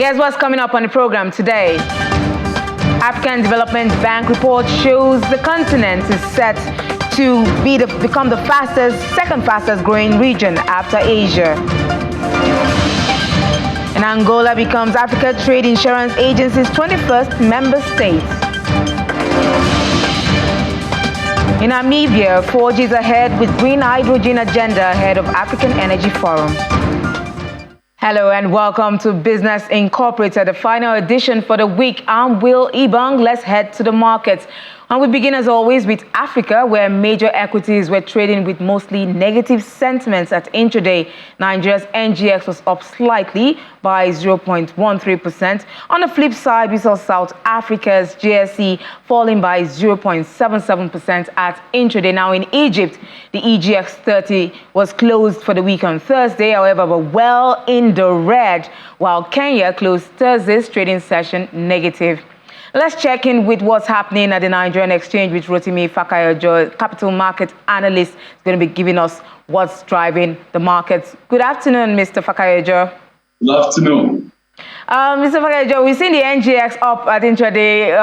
Here's what's coming up on the program today. African Development Bank report shows the continent is set to become the second fastest growing region after Asia. And Angola becomes Africa Trade Insurance Agency's 21st member state. In Namibia, 4G is ahead with green hydrogen agenda ahead of African Energy Forum. Hello and welcome to Business Incorporated, the final edition for the week. I'm Will Ibang. Let's head to the markets. And we begin as always with Africa, where major equities were trading with mostly negative sentiments at intraday. Nigeria's NGX was up slightly by 0.13%. On the flip side, we saw South Africa's GSE falling by 0.77% at intraday. Now in Egypt, the EGX 30 was closed for the week on Thursday, however, but well in the red, while Kenya closed Thursday's trading session negative. Let's check in with what's happening at the Nigerian exchange with Rotimi Fakayojo, capital market analyst, is going to be giving us what's driving the markets. Good afternoon, Mr. Fakayojo. Good afternoon. Mr. Fakayojo, we've seen the NGX up at intraday.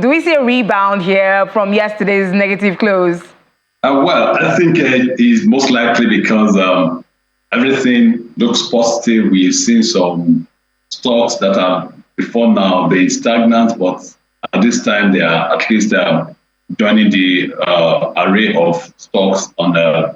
Do we see a rebound here from yesterday's negative close? Well, I think it is most likely because everything looks positive. We've seen some stocks that are before now being stagnant, but at this time they are at least joining the array of stocks on the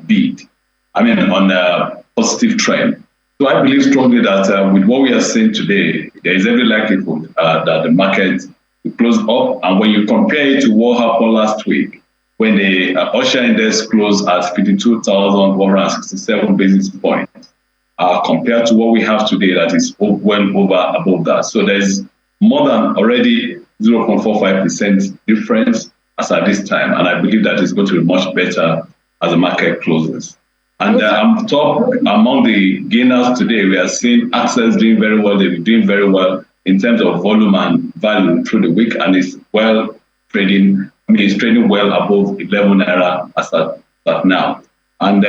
on a positive trend. So I believe strongly that with what we are seeing today, there is every likelihood that the market will close up. And when you compare it to what happened last week, when the Osha index closed at 52,167 basis points, compared to what we have today, that is well above that. So there's more than already 0.45% difference as at this time. And I believe that is going to be much better as the market closes. And top among the gainers today, we are seeing Access doing very well. They've been doing very well in terms of volume and value through the week, and it's trading well above 11 naira as at now. And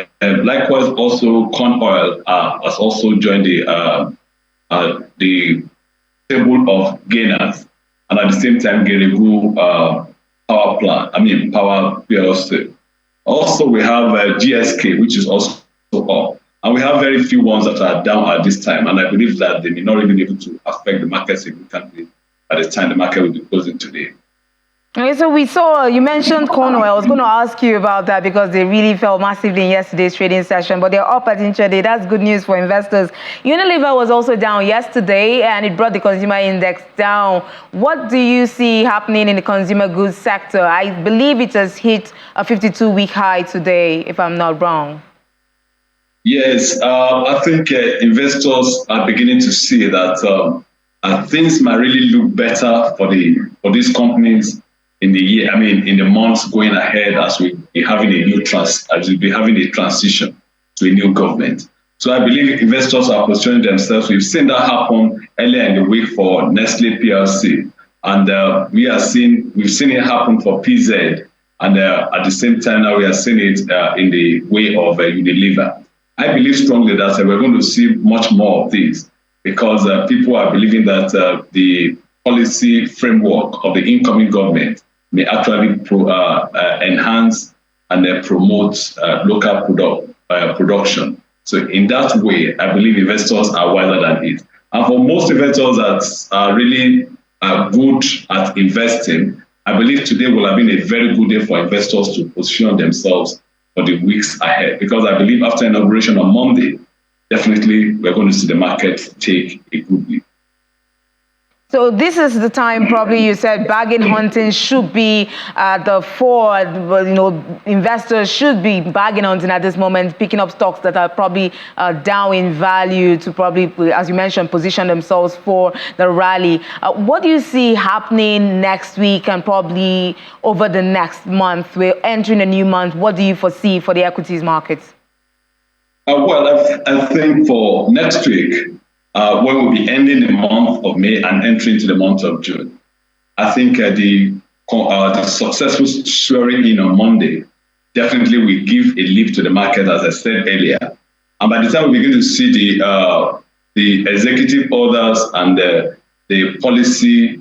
likewise, also corn oil has also joined the table of gainers, and at the same time, Geregu power PLC. Also, we have GSK, which is also up, and we have very few ones that are down at this time. And I believe that they may not even be able to affect the market significantly at the time the market will be closing today. Okay, so you mentioned corn oil. I was going to ask you about that because they really fell massively in yesterday's trading session, but they're up at intraday. That's good news for investors. Unilever was also down yesterday, and it brought the consumer index down. What do you see happening in the consumer goods sector? I believe it has hit a 52-week high today, if I'm not wrong. Yes, I think investors are beginning to see that things might really look better for these companies in the year. In the months going ahead, as we be having a transition to a new government. So I believe investors are positioning themselves. We've seen that happen earlier in the week for Nestle PLC, and we've seen it happen for PZ, and at the same time now we are seeing it in the way of Unilever. I believe strongly that we're going to see much more of this because people are believing that the policy framework of the incoming government may actually enhance and promote local production. So in that way, I believe investors are wiser than it. And for most investors that are really good at investing, I believe today will have been a very good day for investors to position themselves for the weeks ahead. Because I believe after inauguration on Monday, definitely we're going to see the market take a good leap. So this is the time, probably you said bargain hunting should be at the fore. Investors should be bargain hunting at this moment, picking up stocks that are probably down in value to probably, as you mentioned, position themselves for the rally. What do you see happening next week and probably over the next month? We're entering a new month. What do you foresee for the equities markets? Well, I think for next week, when we'll be ending the month of May and entering into the month of June, I think the successful swearing in on Monday definitely will give a lift to the market, as I said earlier. And by the time we begin to see the the executive orders and the policy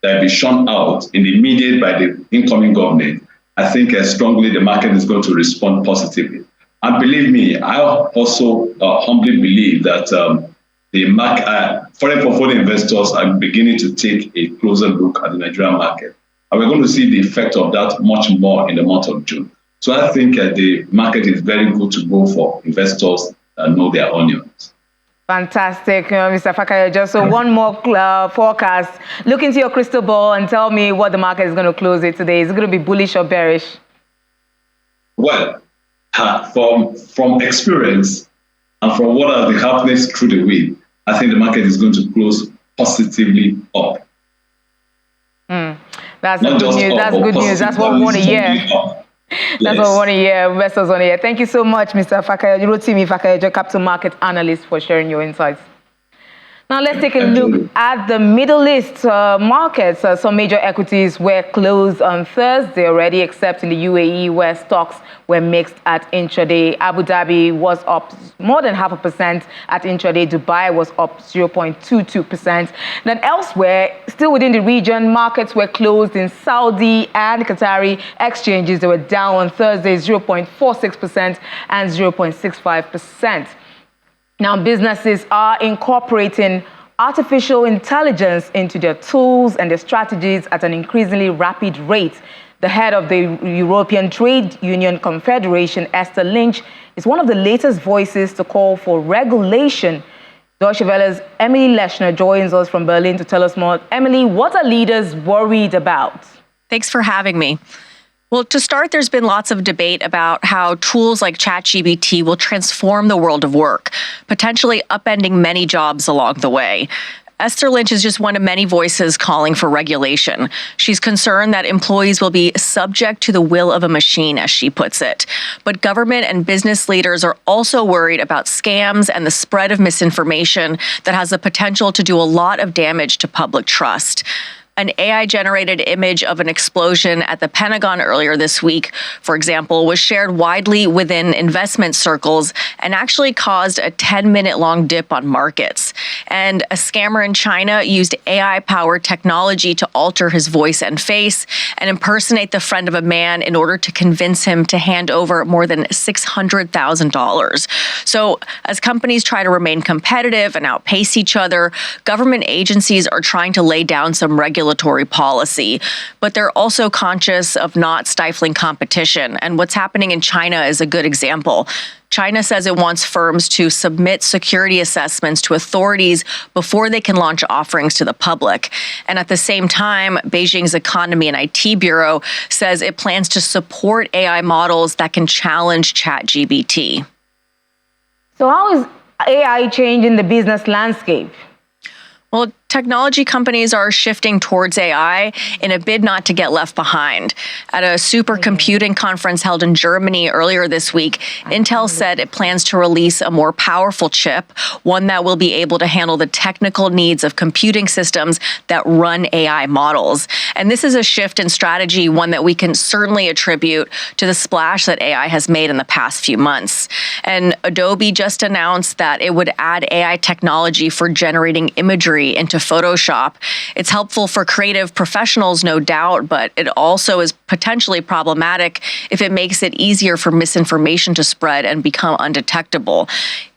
that be shown out in the immediate by the incoming government, I think strongly the market is going to respond positively. And believe me, I also humbly believe that the foreign portfolio investors are beginning to take a closer look at the Nigerian market. And we're going to see the effect of that much more in the month of June. So I think the market is very good to go for investors that know their onions. Fantastic, Mr. Fakayojo. So one more forecast. Look into your crystal ball and tell me what the market is going to close it today. Is it going to be bullish or bearish? Well, from experience and from what has been happening through the week, I think the market is going to close positively up. That's good news. That's good news. That's what we want to hear. That's what we want to hear. Investors want to hear. Thank you so much, Mr. Fakayojo, Capital Market Analyst, for sharing your insights. Now let's take a look at the Middle East markets. Some major equities were closed on Thursday already, except in the UAE, where stocks were mixed at intraday. Abu Dhabi was up more than 0.5% at intraday. Dubai was up 0.22%. Then elsewhere, still within the region, markets were closed in Saudi and Qatari exchanges. They were down on Thursday 0.46% and 0.65%. Now, businesses are incorporating artificial intelligence into their tools and their strategies at an increasingly rapid rate. The head of the European Trade Union Confederation, Esther Lynch, is one of the latest voices to call for regulation. Deutsche Welle's Emily Leshner joins us from Berlin to tell us more. Emily, what are leaders worried about? Thanks for having me. Well, to start, there's been lots of debate about how tools like ChatGPT will transform the world of work, potentially upending many jobs along the way. Esther Lynch is just one of many voices calling for regulation. She's concerned that employees will be subject to the will of a machine, as she puts it. But government and business leaders are also worried about scams and the spread of misinformation that has the potential to do a lot of damage to public trust. An AI-generated image of an explosion at the Pentagon earlier this week, for example, was shared widely within investment circles and actually caused a 10-minute-long dip on markets. And a scammer in China used AI-powered technology to alter his voice and face and impersonate the friend of a man in order to convince him to hand over more than $600,000. So as companies try to remain competitive and outpace each other, government agencies are trying to lay down some regulatory policy, but they're also conscious of not stifling competition. And what's happening in China is a good example. China says it wants firms to submit security assessments to authorities before they can launch offerings to the public. And at the same time, Beijing's Economy and IT Bureau says it plans to support AI models that can challenge ChatGPT. So how is AI changing the business landscape? Well, technology companies are shifting towards AI in a bid not to get left behind. At a supercomputing conference held in Germany earlier this week, Intel said it plans to release a more powerful chip, one that will be able to handle the technical needs of computing systems that run AI models. And this is a shift in strategy, one that we can certainly attribute to the splash that AI has made in the past few months. And Adobe just announced that it would add AI technology for generating imagery into Photoshop. It's helpful for creative professionals, no doubt, but it also is potentially problematic if it makes it easier for misinformation to spread and become undetectable.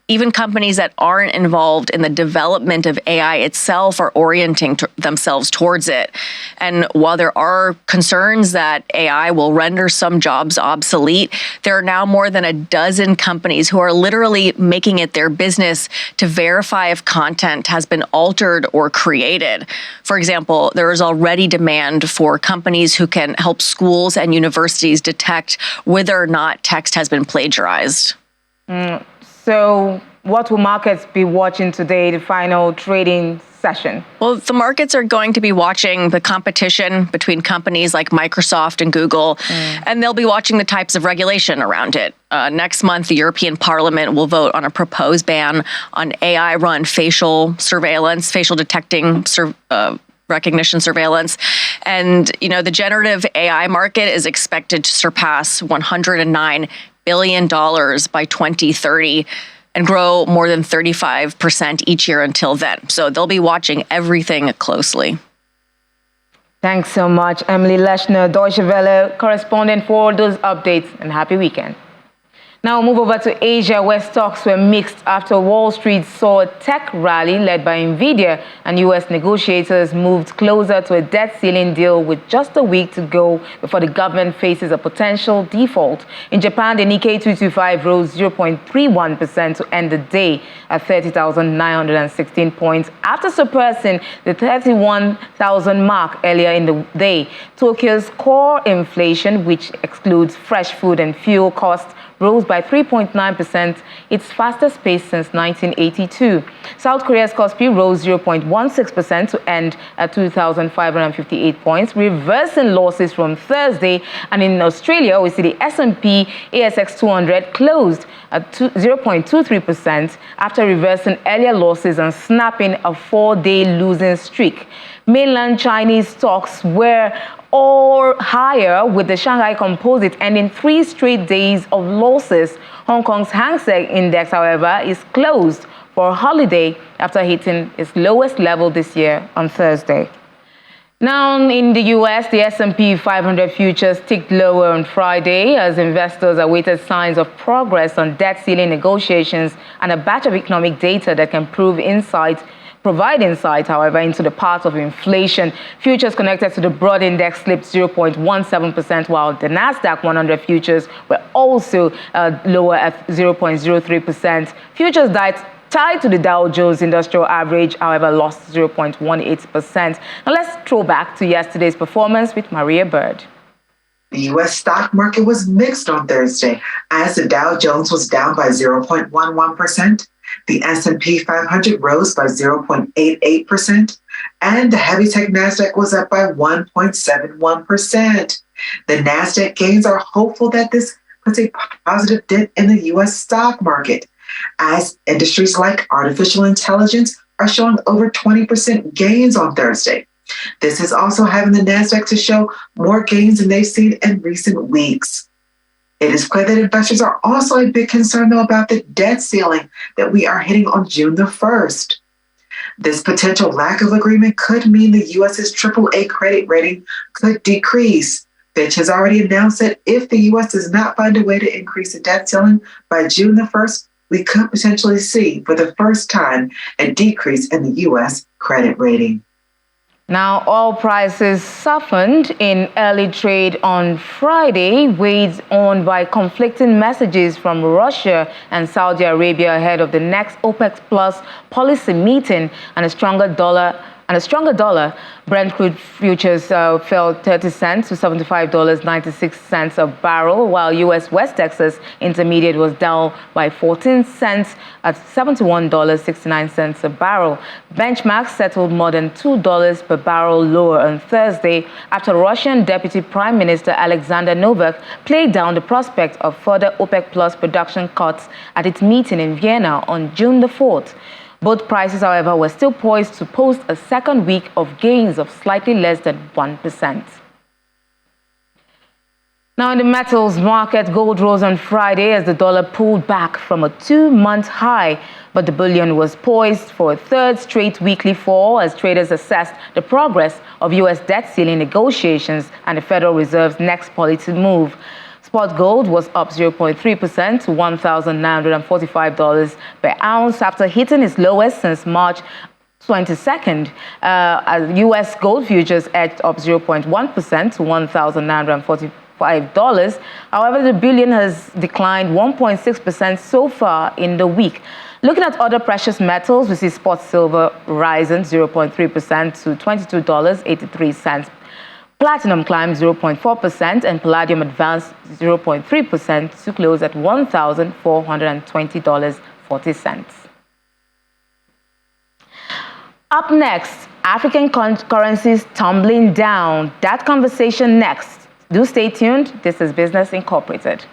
Even companies that aren't involved in the development of AI itself are orienting themselves towards it. And while there are concerns that AI will render some jobs obsolete, there are now more than a dozen companies who are literally making it their business to verify if content has been altered or created. For example, there is already demand for companies who can help schools and universities detect whether or not text has been plagiarized. So what will markets be watching today, the final trading session? Well, the markets are going to be watching the competition between companies like Microsoft and Google, and they'll be watching the types of regulation around it. Next month, the European Parliament will vote on a proposed ban on AI-run facial surveillance, facial detecting recognition surveillance. And, the generative AI market is expected to surpass $109 billion by 2030. and grow more than 35% each year until then. So they'll be watching everything closely. Thanks so much, Emily Leshner, Deutsche Welle correspondent, for those updates, and happy weekend. Now we'll move over to Asia, where stocks were mixed after Wall Street saw a tech rally led by NVIDIA, and U.S. negotiators moved closer to a debt ceiling deal with just a week to go before the government faces a potential default. In Japan, the Nikkei 225 rose 0.31% to end the day at 30,916 points after surpassing the 31,000 mark earlier in the day. Tokyo's core inflation, which excludes fresh food and fuel costs, rose by 3.9%, its fastest pace since 1982. South Korea's Kospi rose 0.16% to end at 2,558 points, reversing losses from Thursday. And in Australia, we see the S&P ASX 200 closed at 0.23% after reversing earlier losses and snapping a 4-day losing streak. Mainland Chinese stocks were all higher, with the Shanghai Composite ending 3 straight days of losses. Hong Kong's Hang Seng Index, however, is closed for a holiday after hitting its lowest level this year on Thursday. Now, in the U.S., the S&P 500 futures ticked lower on Friday as investors awaited signs of progress on debt ceiling negotiations and a batch of economic data that can provide insight, however, into the path of inflation. Futures connected to the broad index slipped 0.17%, while the Nasdaq 100 futures were also lower at 0.03%. Futures tied to the Dow Jones Industrial Average, however, lost 0.18%. Now let's throw back to yesterday's performance with Maria Bird. The U.S. stock market was mixed on Thursday as the Dow Jones was down by 0.11%. The S&P 500 rose by 0.88%, and the heavy tech Nasdaq was up by 1.71%. The Nasdaq gains are hopeful that this puts a positive dent in the U.S. stock market, as industries like artificial intelligence are showing over 20% gains on Thursday. This is also having the Nasdaq to show more gains than they've seen in recent weeks. It is clear that investors are also a big concern, though, about the debt ceiling that we are hitting on June the 1st. This potential lack of agreement could mean the U.S.'s AAA credit rating could decrease. Fitch has already announced that if the U.S. does not find a way to increase the debt ceiling by June the 1st, we could potentially see, for the first time, a decrease in the U.S. credit rating. Now, oil prices softened in early trade on Friday, weighed on by conflicting messages from Russia and Saudi Arabia ahead of the next OPEC Plus policy meeting and a stronger dollar. Brent crude futures fell 30 cents to $75.96 a barrel, while U.S. West Texas Intermediate was down by 14 cents at $71.69 a barrel. Benchmark settled more than $2 per barrel lower on Thursday after Russian Deputy Prime Minister Alexander Novak played down the prospect of further OPEC Plus production cuts at its meeting in Vienna on June the 4th. Both prices, however, were still poised to post a second week of gains of slightly less than 1%. Now, in the metals market, gold rose on Friday as the dollar pulled back from a 2-month high, but the bullion was poised for a third straight weekly fall as traders assessed the progress of U.S. debt ceiling negotiations and the Federal Reserve's next policy move. Spot gold was up 0.3% to $1,945 per ounce after hitting its lowest since March 22nd. U.S. gold futures edged up 0.1% to $1,945. However, the bullion has declined 1.6% so far in the week. Looking at other precious metals, we see spot silver rising 0.3% to $22.83. Platinum climbed 0.4% and palladium advanced 0.3% to close at $1,420.40. Up next, African currencies tumbling down. That conversation next. Do stay tuned. This is Business Incorporated.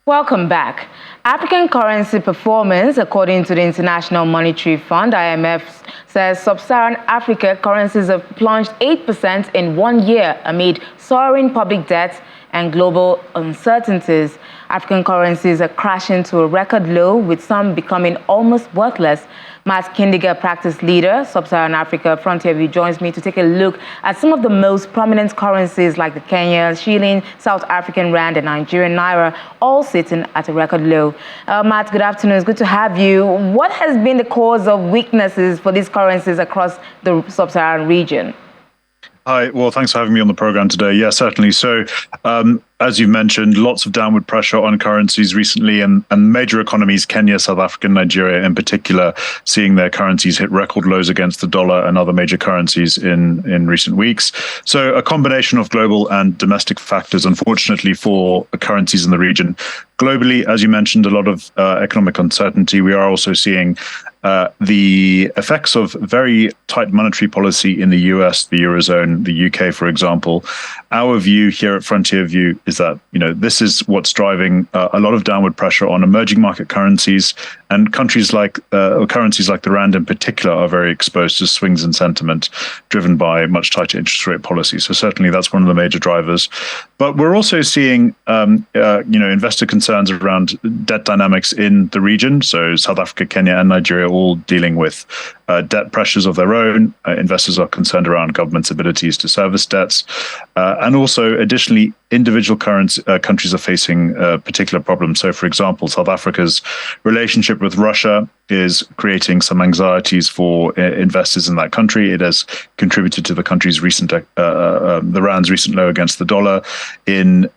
Welcome back. African currency performance, according to the International Monetary Fund, IMF, says sub-Saharan Africa currencies have plunged 8% in 1 year amid soaring public debt and global uncertainties, African currencies are crashing to a record low, with some becoming almost worthless. Matt Kindiger, practice leader, Sub-Saharan Africa Frontier View, joins me to take a look at some of the most prominent currencies like the Kenyan shilling, South African rand, and Nigerian naira, all sitting at a record low. Matt, good afternoon. It's good to have you. What has been the cause of weaknesses for these currencies across the Sub-Saharan region? Hi, well, thanks for having me on the program today. Yeah, certainly. So, as you mentioned, lots of downward pressure on currencies recently, and major economies, Kenya, South Africa, Nigeria in particular, seeing their currencies hit record lows against the dollar and other major currencies in recent weeks. So a combination of global and domestic factors, unfortunately, for currencies in the region. Globally, as you mentioned, a lot of economic uncertainty. We are also seeing the effects of very tight monetary policy in the US, the Eurozone, the UK, for example. Our view here at Frontier View is that, this is what's driving a lot of downward pressure on emerging market currencies, and countries like currencies like the rand in particular are very exposed to swings in sentiment driven by much tighter interest rate policy. So certainly that's one of the major drivers. But we're also seeing, investor concerns around debt dynamics in the region. So South Africa, Kenya, and Nigeria all dealing with debt pressures of their own. Investors are concerned around governments' abilities to service debts. And also, additionally, individual countries are facing particular problems. So, for example, South Africa's relationship with Russia is creating some anxieties for investors in that country. It has contributed to the country's the rand's recent low against the dollar. In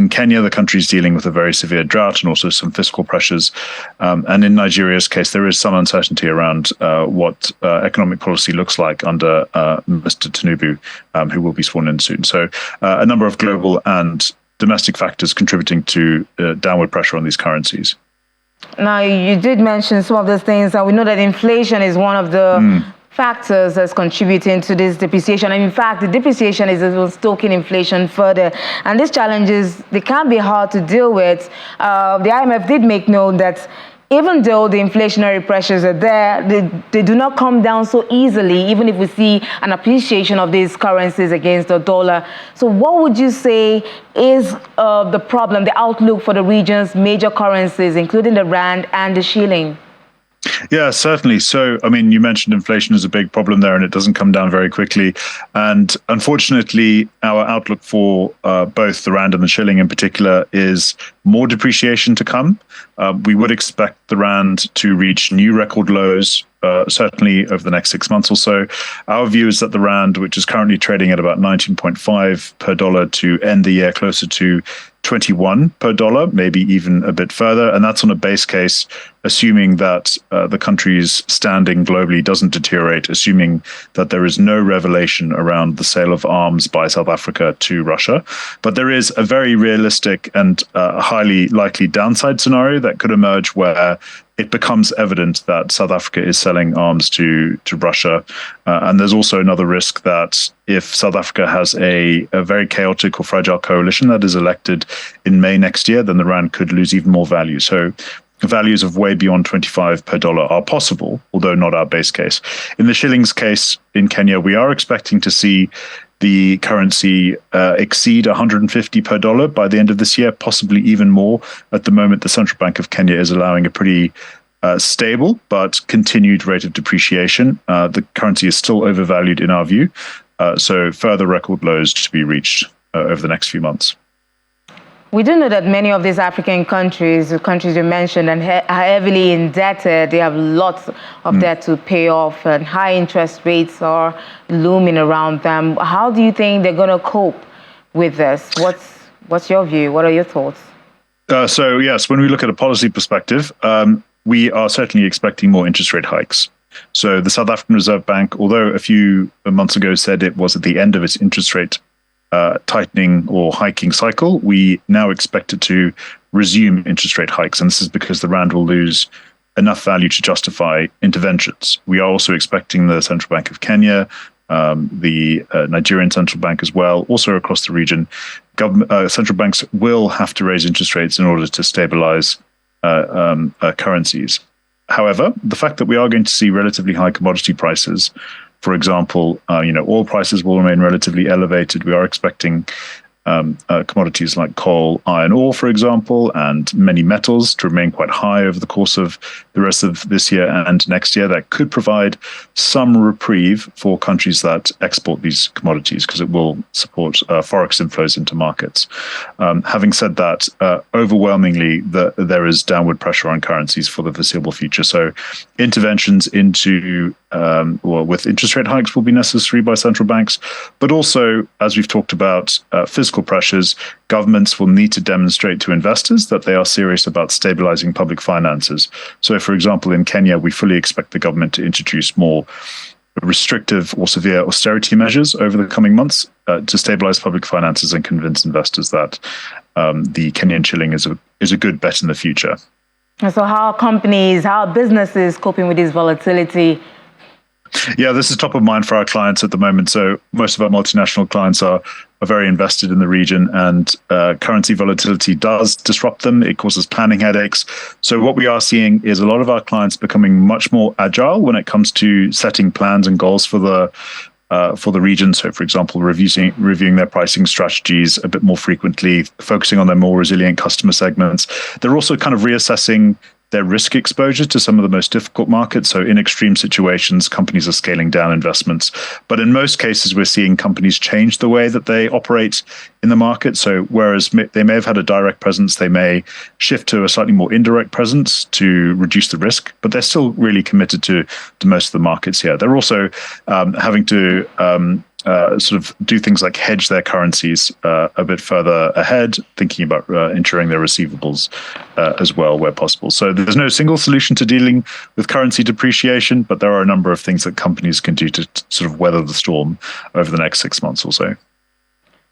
Kenya, the country is dealing with a very severe drought and also some fiscal pressures. And in Nigeria's case, there is some uncertainty around what economic policy looks like under Mr. Tinubu, who will be sworn in soon. So a number of global and domestic factors contributing to downward pressure on these currencies. Now, you did mention some of those things, and we know that inflation is one of the factors that's contributing to this depreciation. And in fact, the depreciation is stoking inflation further. And these challenges, they can be hard to deal with. The IMF did make note that even though the inflationary pressures are there, they do not come down so easily, even if we see an appreciation of these currencies against the dollar. So what would you say is the problem, the outlook for the region's major currencies, including the rand and the shilling? Yeah, certainly. So, you mentioned inflation is a big problem there, and it doesn't come down very quickly. And unfortunately, our outlook for both the rand and the shilling in particular is more depreciation to come. We would expect the rand to reach new record lows, certainly over the next 6 months or so. Our view is that the rand, which is currently trading at about 19.5 per dollar, to end the year closer to 21 per dollar, maybe even a bit further. And that's on a base case, assuming that the country's standing globally doesn't deteriorate, assuming that there is no revelation around the sale of arms by South Africa to Russia. But there is a very realistic and highly likely downside scenario that could emerge where it becomes evident that South Africa is selling arms to Russia. And there's also another risk that if South Africa has a very chaotic or fragile coalition that is elected in May next year, then the rand could lose even more value. So values of way beyond 25 per dollar are possible, although not our base case. In the shilling's case in Kenya, we are expecting to see the currency exceed 150 per dollar by the end of this year, possibly even more. At the moment, the Central Bank of Kenya is allowing a pretty stable but continued rate of depreciation. The currency is still overvalued in our view, so further record lows to be reached over the next few months. We do know that many of these African countries, the countries you mentioned, are heavily indebted. They have lots of debt to pay off, and high interest rates are looming around them. How do you think they're going to cope with this? What's your view? What are your thoughts? So yes, when we look at a policy perspective, we are certainly expecting more interest rate hikes. So the South African Reserve Bank, although a few months ago said it was at the end of its interest rate tightening or hiking cycle, we now expect it to resume interest rate hikes. And this is because the rand will lose enough value to justify interventions. We are also expecting the Central Bank of Kenya, the Nigerian central bank as well, also across the region, central banks will have to raise interest rates in order to stabilize currencies. However, the fact that we are going to see relatively high commodity prices, for example, oil prices will remain relatively elevated. We are expecting commodities like coal, iron ore, for example, and many metals to remain quite high over the course of the rest of this year and next year. That could provide some reprieve for countries that export these commodities because it will support forex inflows into markets. Having said that, overwhelmingly, there is downward pressure on currencies for the foreseeable future. So interventions into with interest rate hikes will be necessary by central banks, but also, as we've talked about, fiscal pressures. Governments will need to demonstrate to investors that they are serious about stabilizing public finances. So, for example, in Kenya, we fully expect the government to introduce more restrictive or severe austerity measures over the coming months to stabilize public finances and convince investors that the Kenyan shilling is a good bet in the future. And so how are businesses coping with this volatility? Yeah, this is top of mind for our clients at the moment. So most of our multinational clients are very invested in the region, and currency volatility does disrupt them. It causes planning headaches. So what we are seeing is a lot of our clients becoming much more agile when it comes to setting plans and goals for the region. So, for example, reviewing their pricing strategies a bit more frequently, focusing on their more resilient customer segments. They're also kind of reassessing their risk exposure to some of the most difficult markets. So in extreme situations, companies are scaling down investments. But in most cases, we're seeing companies change the way that they operate in the market. So whereas they may have had a direct presence, they may shift to a slightly more indirect presence to reduce the risk, but they're still really committed to most of the markets here. They're also having to sort of do things like hedge their currencies a bit further ahead, thinking about ensuring their receivables as well where possible. So there's no single solution to dealing with currency depreciation, but there are a number of things that companies can do to sort of weather the storm over the next 6 months or so.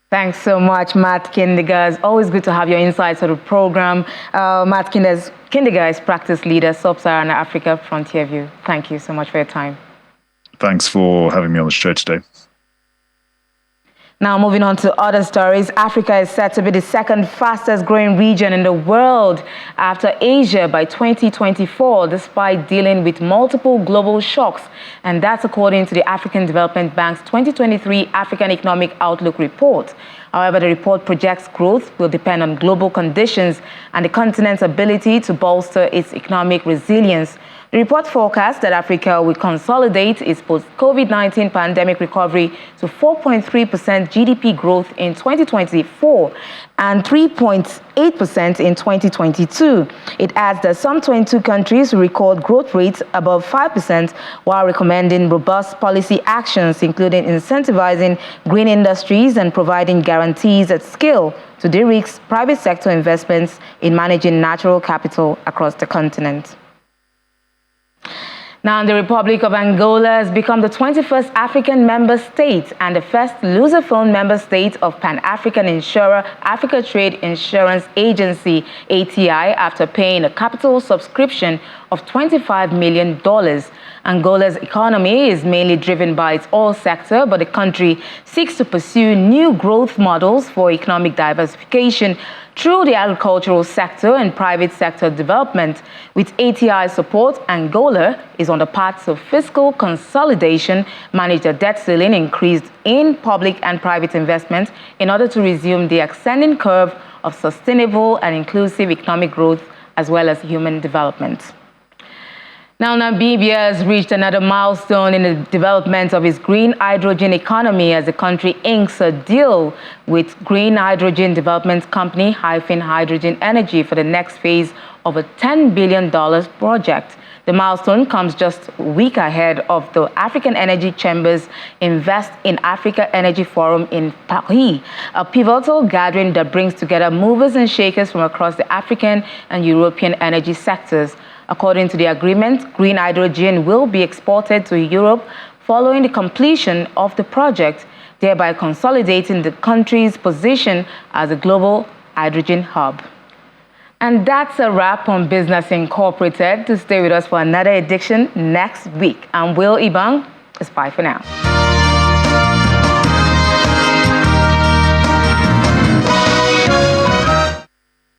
Thanks so much, Matt Kindiga. It's always good to have your insights on the program. Matt Kindiga is practice leader, Sub-Saharan Africa Frontier View. Thank you so much for your time. Thanks for having me on the show today. Now, moving on to other stories, Africa is set to be the second fastest growing region in the world after Asia by 2024, despite dealing with multiple global shocks. And that's according to the African Development Bank's 2023 African Economic Outlook report. However, the report projects growth will depend on global conditions and the continent's ability to bolster its economic resilience. The report forecasts that Africa will consolidate its post-COVID-19 pandemic recovery to 4.3% GDP growth in 2024 and 3.8% in 2022. It adds that some 22 countries will record growth rates above 5% while recommending robust policy actions, including incentivizing green industries and providing guarantees at scale to de-risk private sector investments in managing natural capital across the continent. Now, the Republic of Angola has become the 21st African member state and the first Lusophone member state of Pan-African insurer Africa Trade Insurance Agency, ATI, after paying a capital subscription of $25 million. Angola's economy is mainly driven by its oil sector, but the country seeks to pursue new growth models for economic diversification through the agricultural sector and private sector development. With ATI support, Angola is on the path of fiscal consolidation, manage the debt ceiling, increased in public and private investment in order to resume the ascending curve of sustainable and inclusive economic growth as well as human development. Now, Namibia has reached another milestone in the development of its green hydrogen economy as the country inks a deal with green hydrogen development company Hydrogen Energy for the next phase of a $10 billion project. The milestone comes just a week ahead of the African Energy Chamber's Invest in Africa Energy Forum in Paris, a pivotal gathering that brings together movers and shakers from across the African and European energy sectors. According to the agreement, green hydrogen will be exported to Europe following the completion of the project, thereby consolidating the country's position as a global hydrogen hub. And that's a wrap on Business Incorporated. To stay with us for another edition next week. I'm Will Ibang. It's bye for now.